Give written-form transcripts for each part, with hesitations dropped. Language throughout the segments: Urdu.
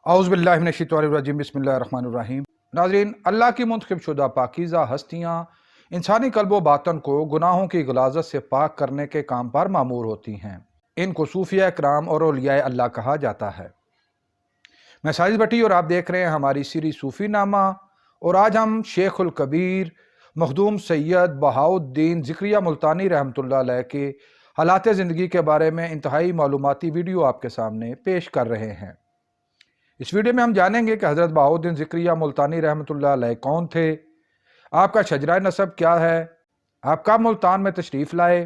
اعوذ باللہ من الشیطان الرجیم بسم اللہ الرحمن الرحیم۔ ناظرین، اللہ کی منتخب شدہ پاکیزہ ہستیاں انسانی قلب و باطن کو گناہوں کی غلاظت سے پاک کرنے کے کام پر مامور ہوتی ہیں۔ ان کو صوفیہ اکرام اور اولیاء اللہ کہا جاتا ہے۔ میں ساجد بٹی اور آپ دیکھ رہے ہیں ہماری سیریز صوفی نامہ، اور آج ہم شیخ الکبیر مخدوم سید بہاؤالدین ذکریہ ملتانی رحمۃ اللہ علیہ کے حالات زندگی کے بارے میں انتہائی معلوماتی ویڈیو آپ کے سامنے پیش کر رہے ہیں۔ اس ویڈیو میں ہم جانیں گے کہ حضرت بہاؤالدین ذکریہ ملتانی رحمۃ اللہ علیہ کون تھے، آپ کا شجرہ نسب کیا ہے، آپ کب ملتان میں تشریف لائے،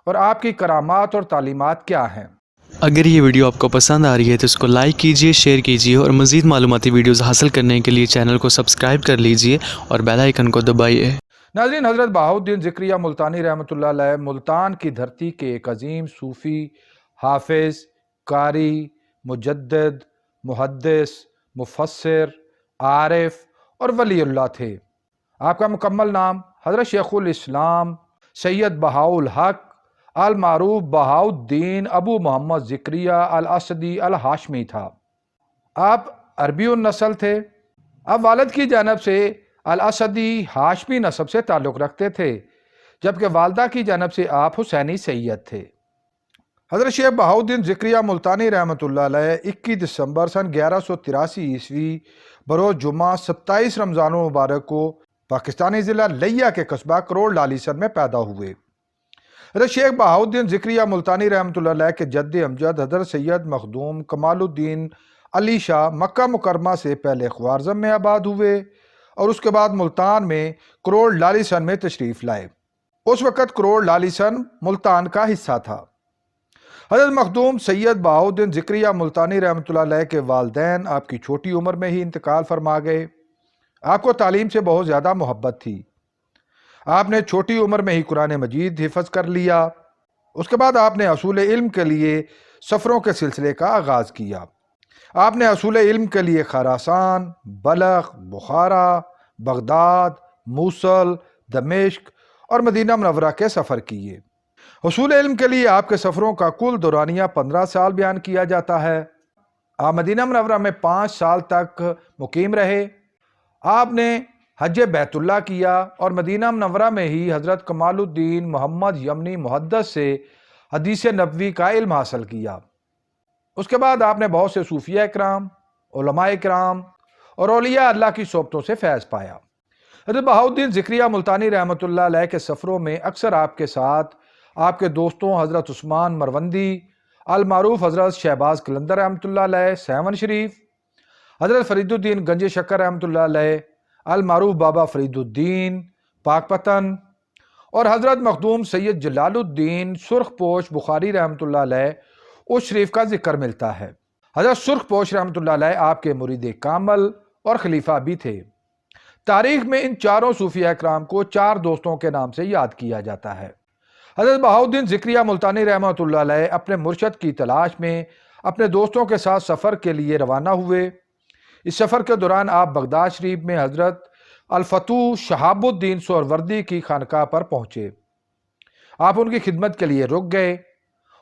اور آپ کی کرامات اور تعلیمات کیا ہیں۔ اگر یہ ویڈیو آپ کو پسند آ رہی ہے تو اس کو لائک کیجئے، شیئر کیجئے اور مزید معلوماتی ویڈیوز حاصل کرنے کے لیے چینل کو سبسکرائب کر لیجئے اور بیل آئیکن کو دبائیے۔ ناظرین، حضرت بہاؤالدین ذکریہ ملتانی رحمۃ اللہ علیہ ملتان کی دھرتی کے ایک عظیم صوفی، حافظ، قاری، مجدد، محدث، مفسر، عارف اور ولی اللہ تھے۔ آپ کا مکمل نام حضرت شیخ الاسلام سید بہاؤالحق المعروف بہاؤالدین ابو محمد ذکریہ الاسدی الہاشمی تھا۔ آپ عربی النسل تھے۔ آپ والد کی جانب سے الاسدی ہاشمی نسب سے تعلق رکھتے تھے، جبکہ والدہ کی جانب سے آپ حسینی سید تھے۔ حضرت شیخ بہاؤالدین ذکریہ ملتانی رحمۃ اللہ علیہ 21 دسمبر سن 1183 عیسوی بروز جمعہ 27 رمضان المبارک کو پاکستانی ضلع لیا کے قصبہ کروڑ لالیسن میں پیدا ہوئے۔ حضرت شیخ بہاؤالدین ذکریہ ملتانی رحمۃ اللہ علیہ کے جد امجد حضرت سید مخدوم کمال الدین علی شاہ مکہ مکرمہ سے پہلے خوارزم میں آباد ہوئے اور اس کے بعد ملتان میں کروڑ لالیسن میں تشریف لائے۔ اس وقت کروڑ لالیسن ملتان کا حصہ تھا۔ حضرت مخدوم سید بہاؤالدین ذکریہ ملتانی رحمۃ اللہ علیہ کے والدین آپ کی چھوٹی عمر میں ہی انتقال فرما گئے۔ آپ کو تعلیم سے بہت زیادہ محبت تھی۔ آپ نے چھوٹی عمر میں ہی قرآن مجید حفظ کر لیا۔ اس کے بعد آپ نے اصول علم کے لیے سفروں کے سلسلے کا آغاز کیا۔ آپ نے اصول علم کے لیے خراسان، بلخ، بخارا، بغداد، موصل، دمشق اور مدینہ منورہ کے سفر کیے۔ اصول علم کے لیے آپ کے سفروں کا کل دورانیہ 15 سال بیان کیا جاتا ہے۔ آپ مدینہ منورہ میں 5 سال تک مقیم رہے۔ آپ نے حج بیت اللہ کیا اور مدینہ منورہ میں ہی حضرت کمال الدین محمد یمنی محدث سے حدیث نبوی کا علم حاصل کیا۔ اس کے بعد آپ نے بہت سے صوفیہ اکرام، علماء اکرام اور اولیاء اللہ کی صحبتوں سے فیض پایا۔ حضرت بہاؤالدین ذکریہ ملتانی رحمۃ اللہ علیہ کے سفروں میں اکثر آپ کے ساتھ آپ کے دوستوں حضرت عثمان مروندی المعروف حضرت شہباز قلندر رحمۃ اللہ علیہ سیون شریف، حضرت فرید الدین گنج شکر رحمۃ اللہ علیہ المعروف بابا فرید الدین پاک پتن، اور حضرت مخدوم سید جلال الدین سرخ پوش بخاری رحمۃ اللہ علیہ اس شریف کا ذکر ملتا ہے۔ حضرت سرخ پوش رحمۃ اللہ علیہ آپ کے مرید کامل اور خلیفہ بھی تھے۔ تاریخ میں ان چاروں صوفیہ اکرام کو 4 دوستوں کے نام سے یاد کیا جاتا ہے۔ حضرت بہاؤالدین ذکریہ ملتانی رحمۃ اللہ علیہ اپنے مرشد کی تلاش میں اپنے دوستوں کے ساتھ سفر کے لیے روانہ ہوئے۔ اس سفر کے دوران آپ بغداد شریف میں حضرت الفتوح شہاب الدین سہروردی کی خانقاہ پر پہنچے۔ آپ ان کی خدمت کے لیے رک گئے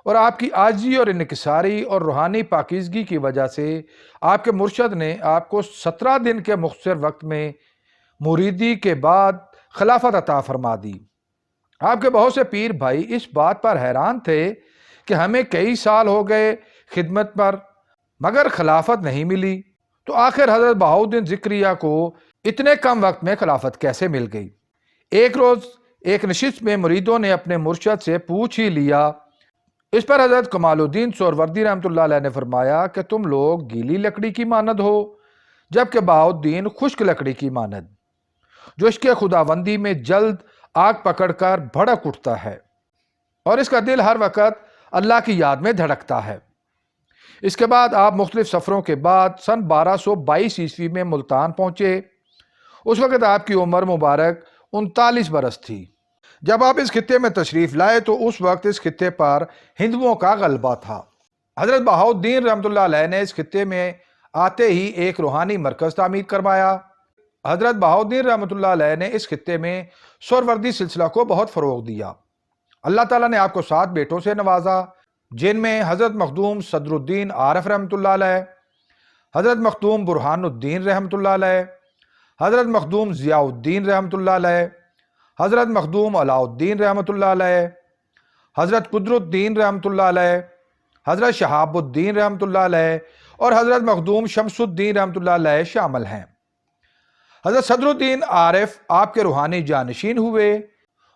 اور آپ کی عاجزی اور انکساری اور روحانی پاکیزگی کی وجہ سے آپ کے مرشد نے آپ کو 17 دن کے مختصر وقت میں مریدی کے بعد خلافت عطا فرما دی۔ آپ کے بہت سے پیر بھائی اس بات پر حیران تھے کہ ہمیں کئی سال ہو گئے خدمت پر مگر خلافت نہیں ملی، تو آخر حضرت بہاؤالدین ذکریہ کو اتنے کم وقت میں خلافت کیسے مل گئی۔ ایک روز ایک نشست میں مریدوں نے اپنے مرشد سے پوچھ ہی لیا۔ اس پر حضرت کمال الدین سہروردی رحمۃ اللہ علیہ نے فرمایا کہ تم لوگ گیلی لکڑی کی مانند ہو، جبکہ بہاؤالدین خشک لکڑی کی مانند، جو اس کے خداوندی میں جلد آگ پکڑ کر بھڑک اٹھتا ہے اور اس کا دل ہر وقت اللہ کی یاد میں دھڑکتا ہے۔ اس کے بعد آپ مختلف سفروں کے بعد سن 1222 عیسوی میں ملتان پہنچے۔ اس وقت آپ کی عمر مبارک 39 برس تھی۔ جب آپ اس خطے میں تشریف لائے تو اس وقت اس خطے پر ہندوؤں کا غلبہ تھا۔ حضرت بہاؤالدین رحمۃ اللہ علیہ نے اس خطے میں آتے ہی ایک روحانی مرکز تعمیر کروایا۔ حضرت بہاؤالدین رحمۃ اللہ علیہ نے اس خطے میں سہروردی سلسلہ کو بہت فروغ دیا۔ اللہ تعالیٰ نے آپ کو 7 بیٹوں سے نوازا، جن میں حضرت مخدوم صدر الدین عارف رحمۃ اللہ علیہ، حضرت مخدوم برہان الدین رحمۃ اللہ علیہ، حضرت مخدوم ضیاء الدین رحمۃ اللہ علیہ، حضرت مخدوم علاء الدین رحمۃ اللہ علیہ، حضرت قدر الدین رحمۃ اللہ علیہ، حضرت شہاب الدین رحمۃ اللہ علیہ اور حضرت مخدوم شمس الدین رحمۃ اللہ علیہ شامل ہیں۔ حضرت صدر الدین عارف آپ کے روحانی جانشین ہوئے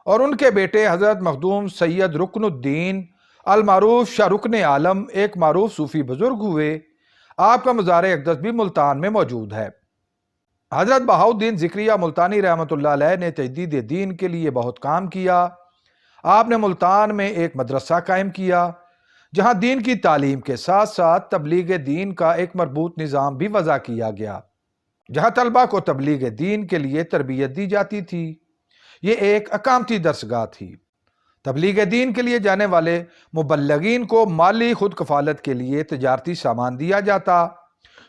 اور ان کے بیٹے حضرت مخدوم سید رکن الدین المعروف شاہ رکن عالم ایک معروف صوفی بزرگ ہوئے۔ آپ کا مزار اقدس بھی ملتان میں موجود ہے۔ حضرت بہاؤالدین ذکریہ ملتانی رحمۃ اللہ علیہ نے تجدید دین کے لیے بہت کام کیا۔ آپ نے ملتان میں ایک مدرسہ قائم کیا جہاں دین کی تعلیم کے ساتھ ساتھ تبلیغ دین کا ایک مربوط نظام بھی وضع کیا گیا، جہاں طلبہ کو تبلیغ دین کے لیے تربیت دی جاتی تھی۔ یہ ایک اقامتی درسگاہ تھی۔ تبلیغ دین کے لیے جانے والے مبلغین کو مالی خود کفالت کے لیے تجارتی سامان دیا جاتا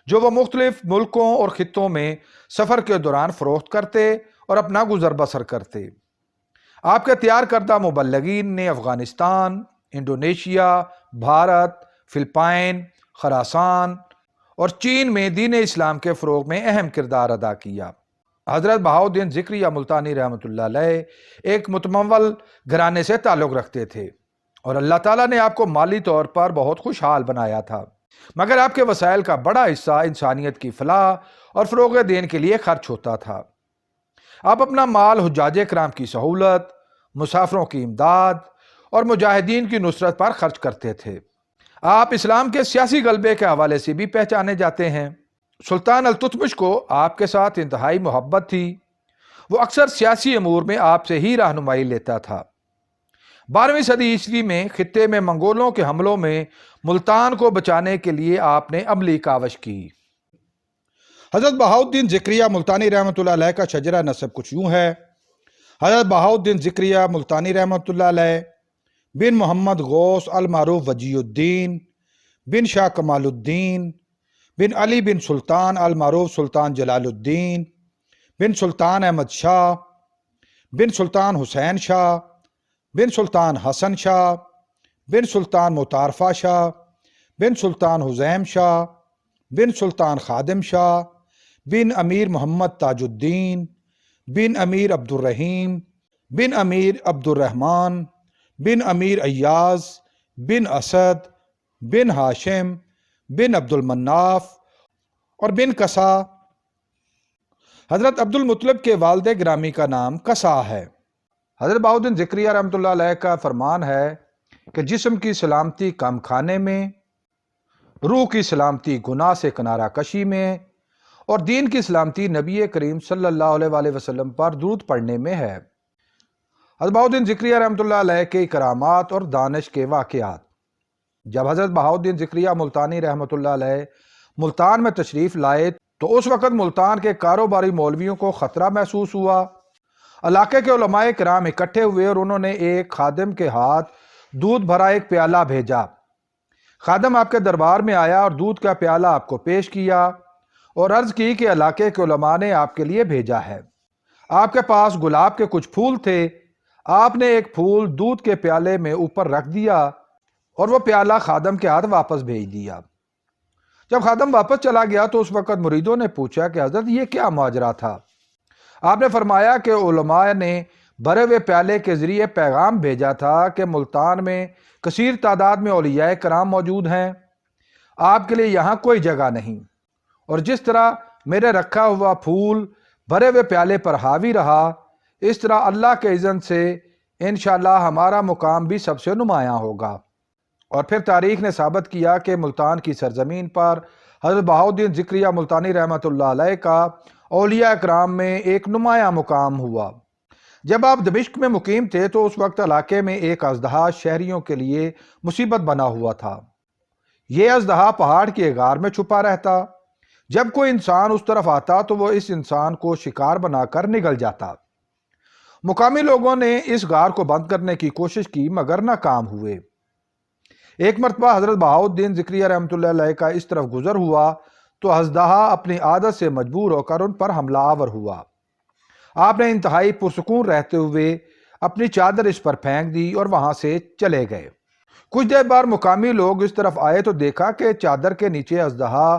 جو وہ مختلف ملکوں اور خطوں میں سفر کے دوران فروخت کرتے اور اپنا گزر بسر کرتے۔ آپ کے تیار کردہ مبلغین نے افغانستان، انڈونیشیا، بھارت، فلپائن، خراسان اور چین میں دین اسلام کے فروغ میں اہم کردار ادا کیا۔ حضرت بہاؤالدین ذکریہ ملتانی رحمۃ اللہ علیہ ایک متمول گھرانے سے تعلق رکھتے تھے اور اللہ تعالیٰ نے آپ کو مالی طور پر بہت خوشحال بنایا تھا، مگر آپ کے وسائل کا بڑا حصہ انسانیت کی فلاح اور فروغ دین کے لیے خرچ ہوتا تھا۔ آپ اپنا مال حجاج کرام کی سہولت، مسافروں کی امداد اور مجاہدین کی نصرت پر خرچ کرتے تھے۔ آپ اسلام کے سیاسی غلبے کے حوالے سے بھی پہچانے جاتے ہیں۔ سلطان التتمش کو آپ کے ساتھ انتہائی محبت تھی۔ وہ اکثر سیاسی امور میں آپ سے ہی رہنمائی لیتا تھا۔ 12ویں صدی عیسوی میں خطے میں منگولوں کے حملوں میں ملتان کو بچانے کے لیے آپ نے عملی کاوش کی۔ حضرت بہاؤالدین ذکریہ ملتانی رحمۃ اللہ علیہ کا شجرہ نسب کچھ یوں ہے۔ حضرت بہاؤالدین ذکریہ ملتانی رحمۃ اللہ علیہ بن محمد غوث المعروف وجی الدین بن شاہ کمال الدین بن علی بن سلطان المعروف سلطان جلال الدین بن سلطان احمد شاہ بن سلطان حسین شاہ بن سلطان حسن شاہ بن سلطان متعارفہ شاہ بن سلطان حزیم شاہ بن سلطان خادم شاہ بن امیر محمد تاج الدین بن امیر عبد الرحیم بن امیر عبد الرحمن بن امیر ایاز بن اسد بن ہاشم بن عبد المناف اور بن کسا۔ حضرت عبد المطلب کے والد گرامی کا نام کسا ہے۔ حضرت بہاؤالدین ذکریہ رحمۃ اللہ علیہ کا فرمان ہے کہ جسم کی سلامتی کم کھانے میں، روح کی سلامتی گناہ سے کنارہ کشی میں اور دین کی سلامتی نبی کریم صلی اللہ علیہ وآلہ وسلم پر درود پڑھنے میں ہے۔ حضرت بہاؤالدین ذکریہ رحمۃ اللہ علیہ کے کرامات اور دانش کے واقعات۔ جب حضرت بہاؤالدین ذکریہ ملتانی رحمۃ اللہ علیہ ملتان میں تشریف لائے تو اس وقت ملتان کے کاروباری مولویوں کو خطرہ محسوس ہوا۔ علاقے کے علماء کرام اکٹھے ہوئے اور انہوں نے ایک خادم کے ہاتھ دودھ بھرا ایک پیالہ بھیجا۔ خادم آپ کے دربار میں آیا اور دودھ کا پیالہ آپ کو پیش کیا اور عرض کی کہ علاقے کے علماء نے آپ کے لیے بھیجا ہے۔ آپ کے پاس گلاب کے کچھ پھول تھے۔ آپ نے ایک پھول دودھ کے پیالے میں اوپر رکھ دیا اور وہ پیالہ خادم کے ہاتھ واپس بھیج دیا۔ جب خادم واپس چلا گیا تو اس وقت مریدوں نے پوچھا کہ حضرت یہ کیا ماجرا تھا؟ آپ نے فرمایا کہ علماء نے بھرے ہوئے پیالے کے ذریعے پیغام بھیجا تھا کہ ملتان میں کثیر تعداد میں اولیاء کرام موجود ہیں، آپ کے لیے یہاں کوئی جگہ نہیں، اور جس طرح میرے رکھا ہوا پھول بھرے ہوئے پیالے پر حاوی رہا، اس طرح اللہ کے اذن سے انشاءاللہ ہمارا مقام بھی سب سے نمایاں ہوگا۔ اور پھر تاریخ نے ثابت کیا کہ ملتان کی سرزمین پر حضرت بہاؤالدین ذکریہ ملتانی رحمۃ اللہ علیہ کا اولیاء اکرام میں ایک نمایاں مقام ہوا۔ جب آپ دمشق میں مقیم تھے تو اس وقت علاقے میں ایک اژدہا شہریوں کے لیے مصیبت بنا ہوا تھا۔ یہ اژدہا پہاڑ کے غار میں چھپا رہتا۔ جب کوئی انسان اس طرف آتا تو وہ اس انسان کو شکار بنا کر نگل جاتا۔ مقامی لوگوں نے اس غار کو بند کرنے کی کوشش کی مگر ناکام ہوئے۔ ایک مرتبہ حضرت بہاؤالدین ذکریہ رحمۃ اللہ علیہ کا اس طرف گزر ہوا تو اژدہا اپنی عادت سے مجبور ہو کر ان پر حملہ آور ہوا۔ آپ نے انتہائی پرسکون رہتے ہوئے اپنی چادر اس پر پھینک دی اور وہاں سے چلے گئے۔ کچھ دیر بعد مقامی لوگ اس طرف آئے تو دیکھا کہ چادر کے نیچے اژدہا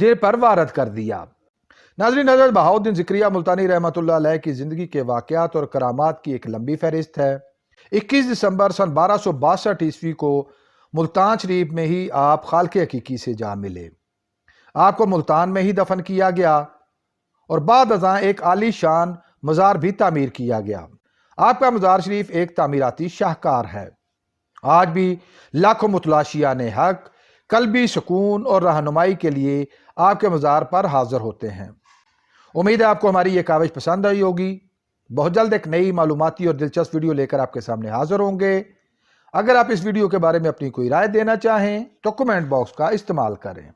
دیر پر وارد کر دیا۔ ناظرین، حضرت بہاؤالدین ذکریہ ملتانی رحمۃ اللہ علیہ کی زندگی کے واقعات اور کرامات کی ایک لمبی فہرست ہے۔ 21 دسمبر سن 1262 عیسوی کو ملتان شریف میں ہی آپ خالق حقیقی سے جا ملے۔ آپ کو ملتان میں ہی دفن کیا گیا اور بعد ازاں ایک عالی شان مزار بھی تعمیر کیا گیا۔ آپ کا مزار شریف ایک تعمیراتی شاہکار ہے۔ آج بھی لاکھوں متلاشیان حق قلبی سکون اور رہنمائی کے لیے آپ کے مزار پر حاضر ہوتے ہیں۔ امید ہے آپ کو ہماری یہ کاوش پسند آئی ہوگی۔ بہت جلد ایک نئی معلوماتی اور دلچسپ ویڈیو لے کر آپ کے سامنے حاضر ہوں گے۔ اگر آپ اس ویڈیو کے بارے میں اپنی کوئی رائے دینا چاہیں تو کمنٹ باکس کا استعمال کریں۔